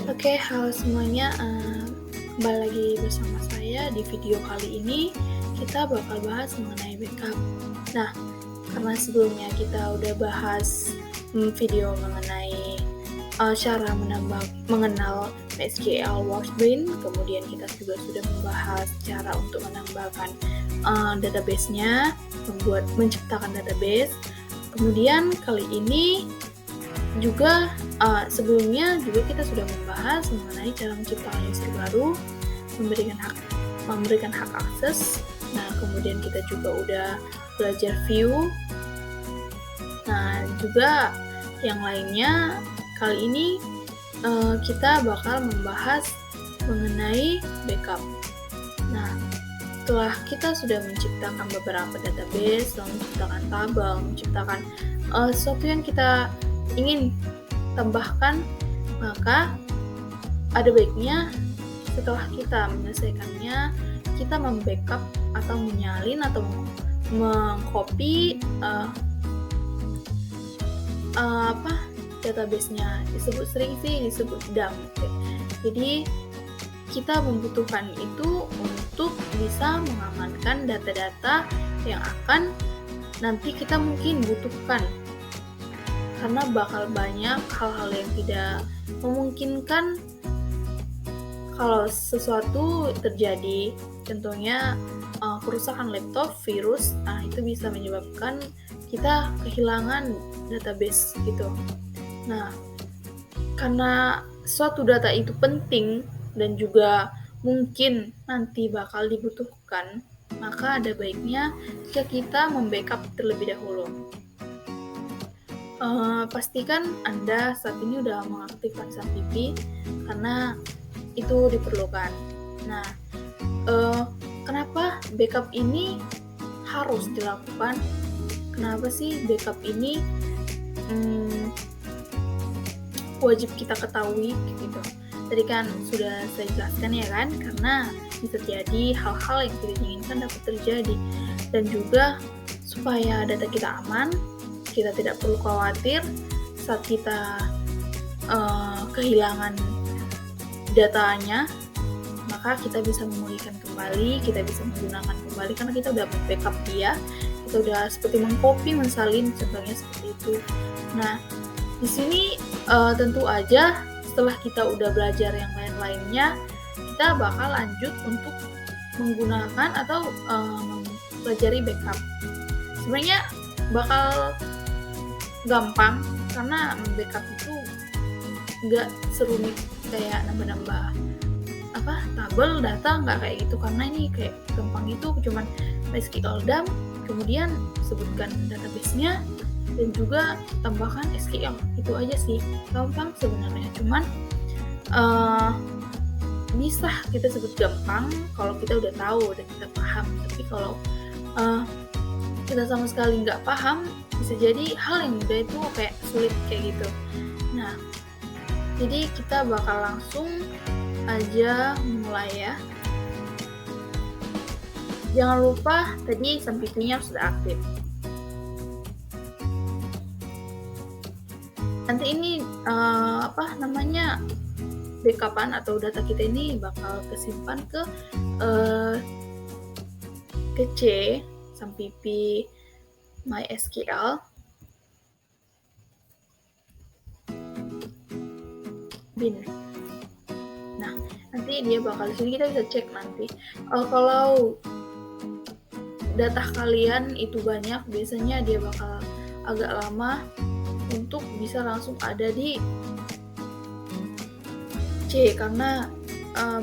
Oke, halo semuanya, kembali lagi bersama saya. Di video kali ini kita bakal bahas mengenai backup. Nah, karena sebelumnya kita udah bahas, video mengenai, cara mengenal MySQL Workbench, kemudian kita juga sudah membahas cara untuk menambahkan, database-nya, menciptakan database. Kemudian kali ini juga, sebelumnya juga kita sudah membahas mengenai cara menciptakan user baru, memberikan hak akses. Nah, kemudian kita juga udah belajar view. Nah, juga yang lainnya kali ini, kita bakal membahas mengenai backup. Nah, setelah kita sudah menciptakan beberapa database, lalu menciptakan tabel, menciptakan, sesuatu yang kita ingin tambahkan, maka ada baiknya setelah kita menyelesaikannya, kita membackup atau menyalin atau mengcopy database-nya. Sering disebut dump. Jadi kita membutuhkan itu untuk bisa mengamankan data-data yang akan nanti kita mungkin butuhkan. Karena bakal banyak hal-hal yang tidak memungkinkan kalau sesuatu terjadi. Contohnya kerusakan laptop, virus, itu bisa menyebabkan kita kehilangan database gitu. Nah, karena suatu data itu penting dan juga mungkin nanti bakal dibutuhkan, maka ada baiknya jika kita membackup terlebih dahulu. Pastikan Anda saat ini udah mengaktifkan SAPPP karena itu diperlukan. Nah, kenapa backup ini harus dilakukan? Kenapa sih backup ini wajib kita ketahui gitu? Tadi kan sudah saya jelaskan ya kan, karena bisa jadi hal-hal yang tidak diinginkan dapat terjadi, dan juga supaya data kita aman, kita tidak perlu khawatir saat kita kehilangan datanya, maka kita bisa memulihkan kembali, kita bisa menggunakan kembali karena kita udah backup dia, kita udah seperti mengcopy, mensalin, contohnya seperti itu. Nah, di sini tentu aja setelah kita udah belajar yang lain-lainnya, kita bakal lanjut untuk menggunakan atau mempelajari backup. Sebenarnya bakal gampang karena membackup itu nggak serumit kayak nambah-nambah tabel data, nggak kayak gitu, karena ini kayak gampang, itu cuman MySQL dump, kemudian sebutkan database-nya dan juga tambahkan SQL, itu aja sih, gampang sebenarnya. Cuman bisa kita sebut gampang kalau kita udah tahu dan kita paham, tapi kalau kita sama sekali nggak paham, bisa jadi hal yang mudah itu kayak sulit kayak gitu. Nah, jadi kita bakal langsung aja mulai ya. Jangan lupa tadi SAPPP-nya sudah aktif. Nanti ini backup-an atau data kita ini bakal kesimpan ke C SAPPP MySQL bin. Nah, nanti dia bakal di sini kita bisa cek nanti. Kalau data kalian itu banyak, biasanya dia bakal agak lama untuk bisa langsung ada di C karena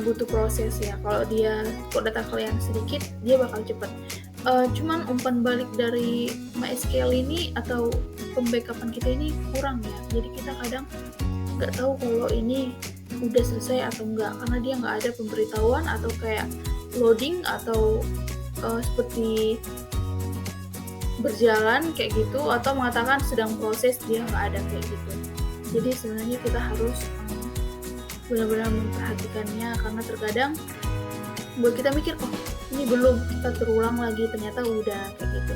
butuh proses ya. Kalau data kalian sedikit, dia bakal cepat. Cuman umpan balik dari MySQL ini atau pembackupan kita ini kurang ya. Jadi kita kadang nggak tahu kalau ini udah selesai atau enggak, karena dia nggak ada pemberitahuan atau kayak loading atau seperti berjalan kayak gitu, atau mengatakan sedang proses, dia nggak ada kayak gitu. Jadi sebenarnya kita harus benar-benar memperhatikannya, karena terkadang buat kita mikir, oh ini belum, kita terulang lagi, ternyata udah kayak gitu.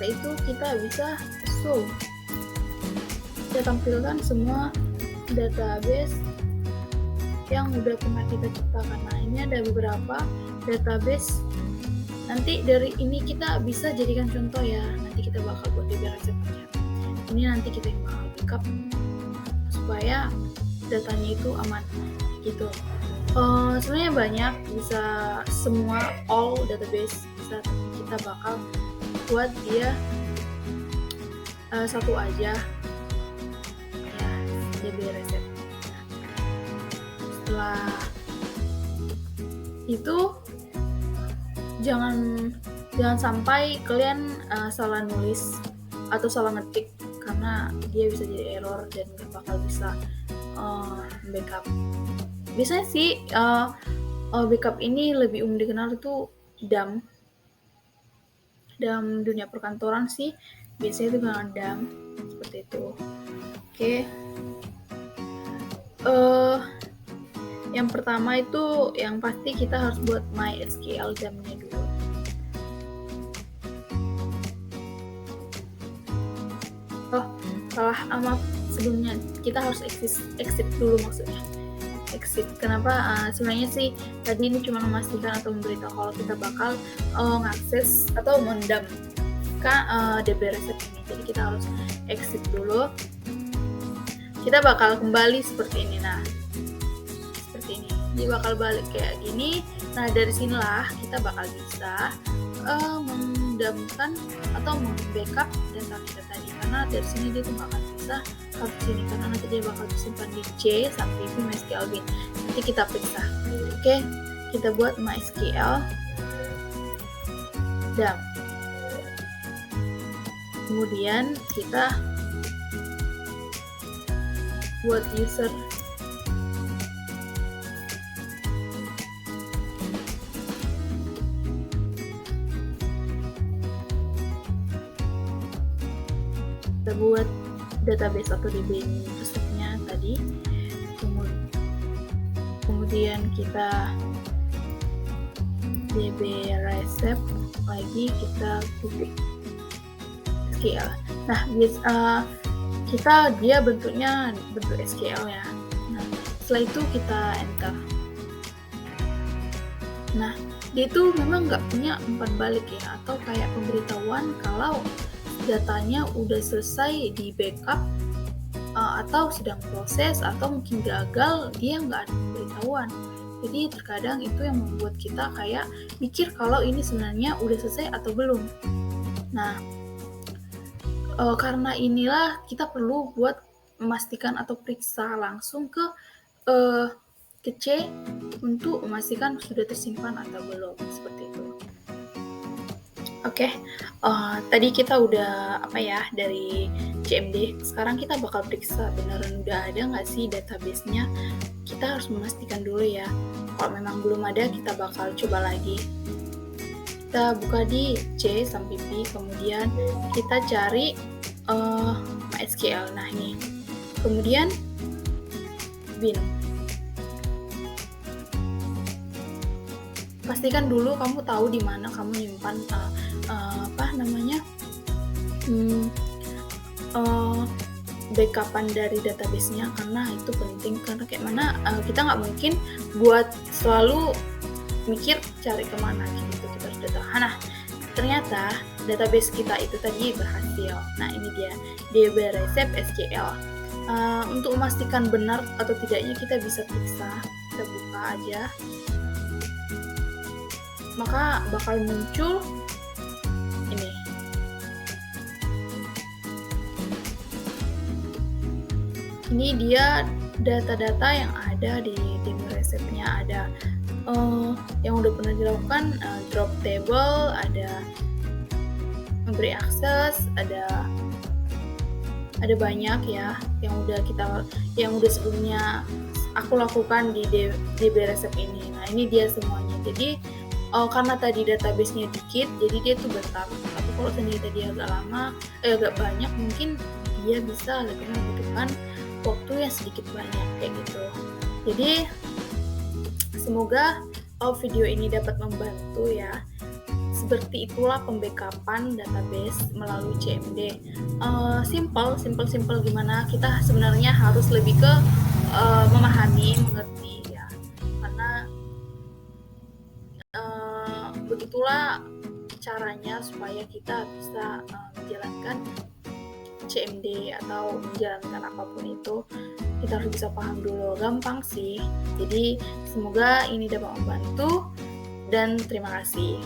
setelah itu kita bisa show, kita tampilkan semua database yang udah pernah kita ciptakan. Nah, ini ada beberapa database. Nanti dari ini kita bisa jadikan contoh ya. Nanti kita bakal buat DB resepnya. Ini nanti kita yang bakal backup supaya datanya itu aman gitu. Sebenarnya banyak, bisa semua all database bisa, tapi kita bakal buat dia satu aja ya, DB reset. Setelah itu jangan sampai kalian salah nulis atau salah ngetik, karena dia bisa jadi error dan gak bakal bisa backup. Biasanya sih backup ini lebih umum dikenal itu DAM dunia perkantoran sih, biasanya itu dengan DAM seperti itu. Oke. Yang pertama itu yang pasti kita harus buat MySQL DAM-nya dulu. Salah amat, sebelumnya kita harus exit dulu maksudnya. Exit. Kenapa? Sebenarnya sih tadi ini cuma memastikan atau memberitahu kalau kita bakal ngakses atau mendam DB reset ini. Jadi kita harus exit dulu. Kita bakal kembali seperti ini. Nah, seperti ini. Jadi bakal balik kayak gini. Nah, dari sinilah kita bakal bisa mendamkan atau membackup data kita tadi, karena dari sini dia tuh bakal bisa ke sini, karena nanti dia bakal disimpan di C sampai di MySQL bin. Nanti kita periksa. Oke, kita buat MySQL DAM. Kemudian kita buat user. Kita buat database atau DB resepnya tadi. Kemudian kita DB resep lagi, kita titik SQL. Nah, dia bentuknya bentuk SQL ya. Nah, setelah itu kita enter. Nah, dia itu memang nggak punya umpan balik ya, atau kayak pemberitahuan kalau datanya udah selesai di backup atau sedang proses atau mungkin gagal, dia nggak ada pemberitahuan. Jadi terkadang itu yang membuat kita kayak mikir kalau ini sebenarnya udah selesai atau belum. Nah, karena inilah kita perlu buat memastikan atau periksa langsung ke C untuk memastikan sudah tersimpan atau belum, seperti itu. Oke, tadi kita udah dari CMD. Sekarang kita bakal periksa beneran udah ada nggak sih database-nya. Kita harus memastikan dulu ya. Kalau memang belum ada, kita bakal coba lagi. Kita buka di C sampai B, kemudian kita cari MySQL. Nah, ini. Kemudian bin. Pastikan dulu kamu tahu di mana kamu nyimpan backupan dari database-nya, karena itu penting. Karena kayak mana kita nggak mungkin buat selalu mikir cari kemana gitu, kita harus data. Nah, ternyata database kita itu tadi berhasil. Nah, ini dia DB resep SQL. Untuk memastikan benar atau tidaknya kita bisa periksa, kita buka aja, maka bakal muncul ini. Ini dia data-data yang ada di DB resepnya. Ada yang udah pernah dilakukan, drop table, ada memberi akses, ada banyak ya yang udah sebelumnya aku lakukan di DB resep ini. Nah, ini dia semuanya. Jadi karena tadi database-nya dikit, jadi dia tuh bentar. Tapi kalau sendiri tadi agak banyak, mungkin dia bisa lebih membutuhkan waktu yang sedikit banyak kayak gitu. Jadi semoga video ini dapat membantu ya. seperti itulah pembackupan database melalui CMD. Simple gimana, kita sebenarnya harus lebih ke memahami, mengerti ya, karena begitulah caranya supaya kita bisa menjalankan CMD atau menjalankan apapun itu. Kita harus bisa paham dulu, gampang sih. Jadi semoga ini dapat membantu dan terima kasih.